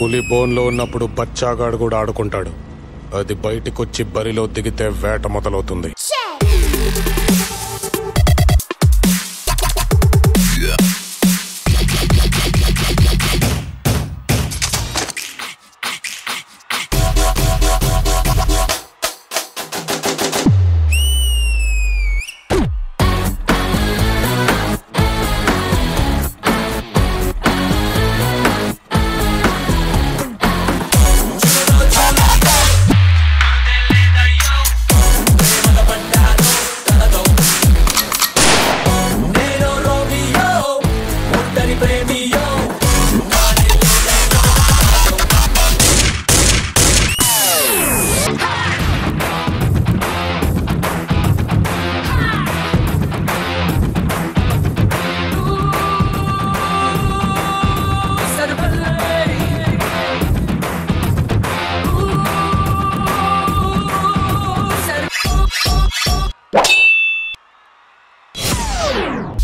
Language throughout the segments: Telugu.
పులి బోన్లో ఉన్నప్పుడు బచ్చాగాడు కూడా ఆడుకుంటాడు. అది బయటికొచ్చి బరిలో దిగితే వేట మొదలవుతుంది.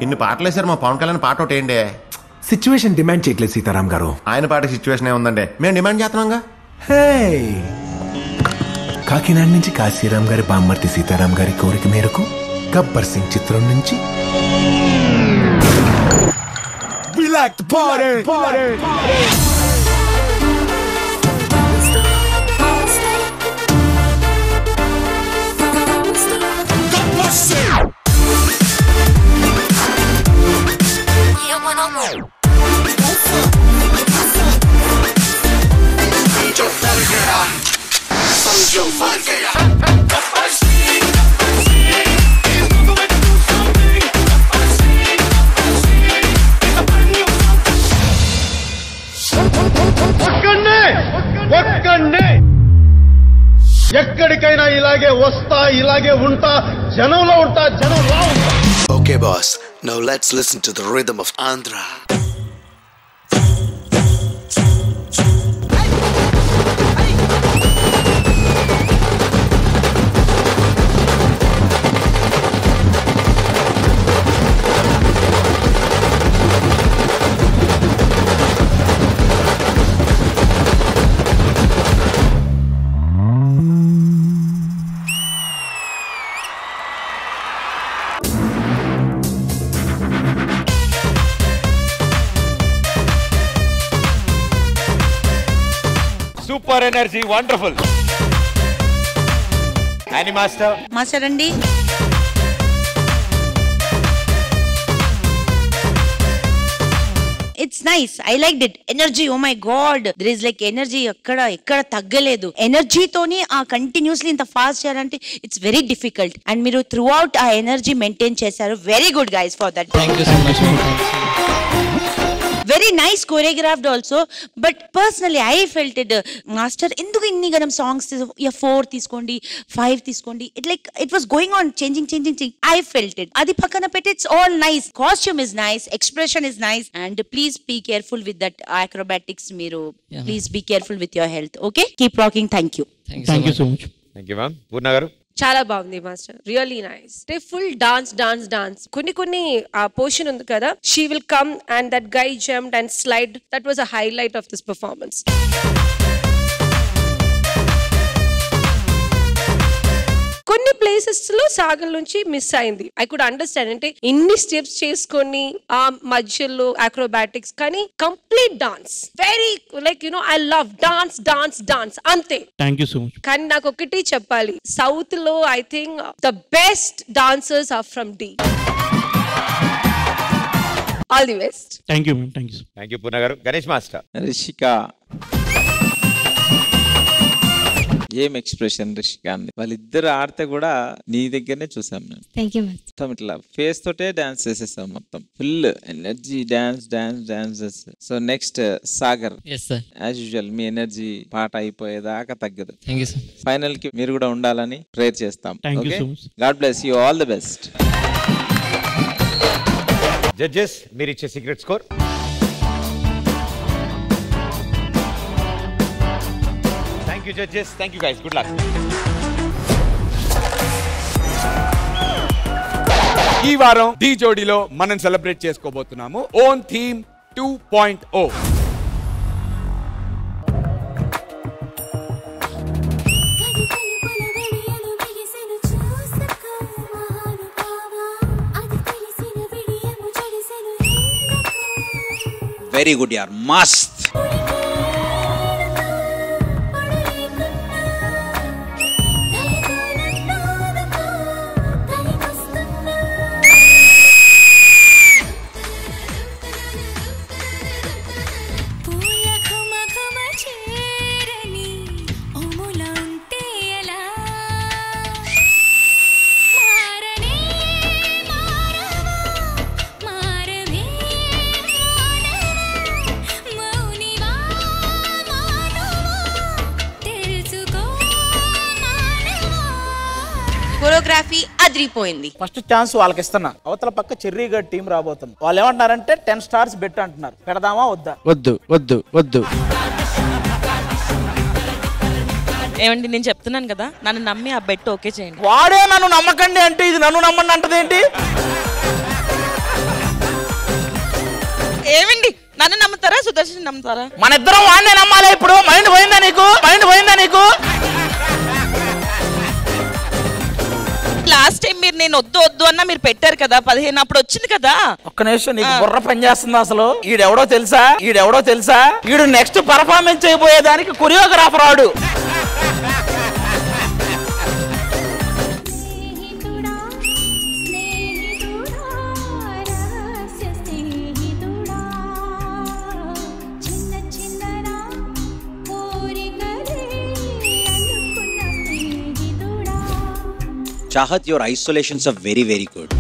ఇన్ని పాటలు వేసారు, మా పవన్ కళ్యాణ్ పాట ఒకటి ఏంటి? సిచ్యువేషన్ డిమాండ్ చేయట్లేదు సీతారాం గారు. ఆయన పాట సిచ్యువేషన్ ఏముందండి, మేము డిమాండ్ చేస్తున్నాంగా. కాకినాడ నుంచి కాశీరాం గారి బామ్మర్తి సీతారాం గారి కోరిక మేరకు గబ్బర్ సింగ్ చిత్రం నుంచి ఎక్కడికైనా ఇలాగే వస్తా, ఇలాగే ఉంటా, జనంలో ఉంటా, జనంలో ఉంటా. Okay boss, now let's listen to the rhythm of Andhra. Super energy, wonderful. Annie Master. Master Andy. It's nice. I liked it. Energy. Oh my God. There is like energy. ekkada taggaledu. Energy toni continuously in the fast cheyalante it's very difficult. And మీరు throughout ఆ energy maintain చేశారు. Very good guys for that. Thank you so much. Very nice choreographed also, but personally I felt it master enduku inni ganam songs 4 తీసుకోండి 5 తీసుకోండి it was going on changing I felt it adi pakkana pette it's all nice, costume is nice, expression is nice, and please be careful with that acrobatics meeru please be careful with your health. Okay, keep rocking. Thank you so much. Thank you ma'am. Purna garu. చాలా బాగుంది master, really nice. They full dance కొన్ని ఆ పోర్షన్ ఉంది కదా, she will come and that guy jumped and slide, that was a highlight of this performance. కొన్ని ప్లేసెస్ లో సాగర్ నుంచి మిస్ అయింది. ఐ కుడ్ అండర్స్టాండ్, అంటే ఇన్ని స్టెప్స్ చేసుకొని ఆ మధ్యలో అక్రోబాటిక్స్, కానీ complete dance, very like you know I love dance అంతే. Thank you so much. కానీ నాకు ఒకటి చెప్పాలి, సౌత్ లో I think the best dancers are from Dhee. All the best. Thank you ma'am. Thank you Poorna garu. Ganesh master. Rishika ఏం ఎక్స్ప్రెషన్ రిషిక అంది, వాళ్ళిద్దరు ఆడితే కూడా నీ దగ్గరనే చూసాం నేను. మొత్తం ఇట్లా ఫేస్ తోటే డాన్స్ చేసేసాం, మొత్తం full energy dance. So next Sagar, as usual మీ ఎనర్జీ పాట అయిపోయేదాకా తగ్గదు. ఫైనల్ కి మీరు కూడా ఉండాలని ప్రేయర్ చేస్తాం. God bless you, all the best. Judges మీరు ఇచ్చే secret score. Thank you judges, thank you guys, good luck. ఈ వారం డి జోడీలో మనం సెలబ్రేట్ చేసుకోబోతున్నాము ఓన్ థీమ్ 2.0. వెరీ గుడ్ యార్, మస్త్. కొరియోగ్రఫీ అదిరిపోయింది. ఫస్ట్ ఛాన్స్ వాళ్ళకి ఇస్తున్నా. అవతల పక్క చెర్రీ గడ్ టీం రాబోతుంది. వాళ్ళు ఏమంటున్నారంటే 10 stars బెట్ అంటున్నారు. పెడదామా వద్దా? వద్దు వద్దు వద్దు. ఏమండి నేను చెప్తున్నాను కదా, నన్ను నమ్మి ఆ బెట్ ఓకే చేయండి. వాడే నన్ను నమ్మకండి అంటే ఇది నన్ను నమ్మండి అంటదేంటి? ఏమండి నన్ను నమ్ముతారా సుదర్శన్ నమ్ముతారా? మన ఇద్దరం వాడినే నమ్మాలి. ఇప్పుడు మైండ్ పోయిందా నీకు? మైండ్ పోయిందా నీకు? లాస్ట్ టైం మీరు నేను వద్దు వద్దు అన్న మీరు పెట్టారు కదా 15, అప్పుడు వచ్చింది కదా. ఒక్క నిమిషం, నీకు బుర్ర పని చేస్తుంది అసలు. ఈడెవడో తెలుసా? ఈడు నెక్స్ట్ పర్ఫార్మెన్స్ చేయబోయేదానికి కొరియోగ్రాఫర్ ఆడు. Chahat, your isolations are very, very good.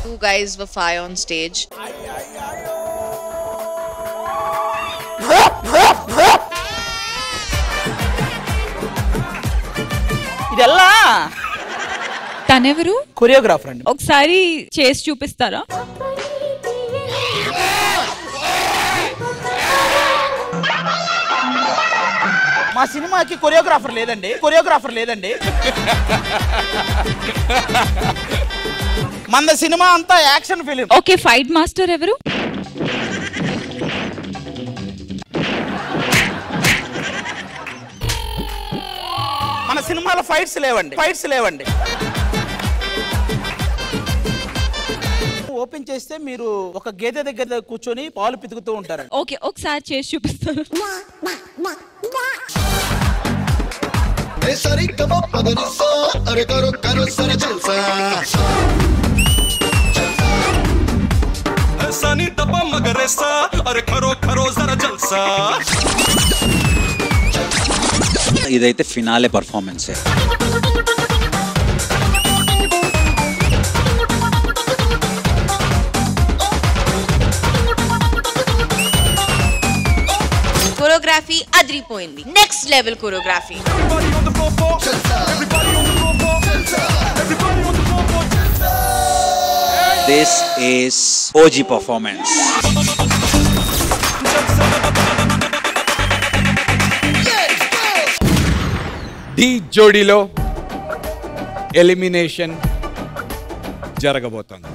Two guys were fire on stage. ఇదెల్లా తనెవరు? కొరియోగ్రాఫర్ అండి. ఒకసారి చేసి చూపిస్తారా? మా సినిమాకి కొరియోగ్రాఫర్ లేదండి. మన సినిమా అంతా action film. Okay, fight master ఎవరు? మన సినిమాలో ఫైట్స్ లేవండి. ఓపెన్ చేస్తే మీరు ఒక గేదె దగ్గర కూర్చొని పాలు పితుకుతూ ఉంటారు. ఓకే, ఒకసారి చేసి చూపిస్తారు. ఇదైతే ఫినాలే పర్ఫార్మెన్స్. కొరియోగ్రఫీ అదిరిపోయింది. Next level choreography. This is OG performance. Dhee జోడీలో ఎలిమినేషన్ జరగబోతోంది.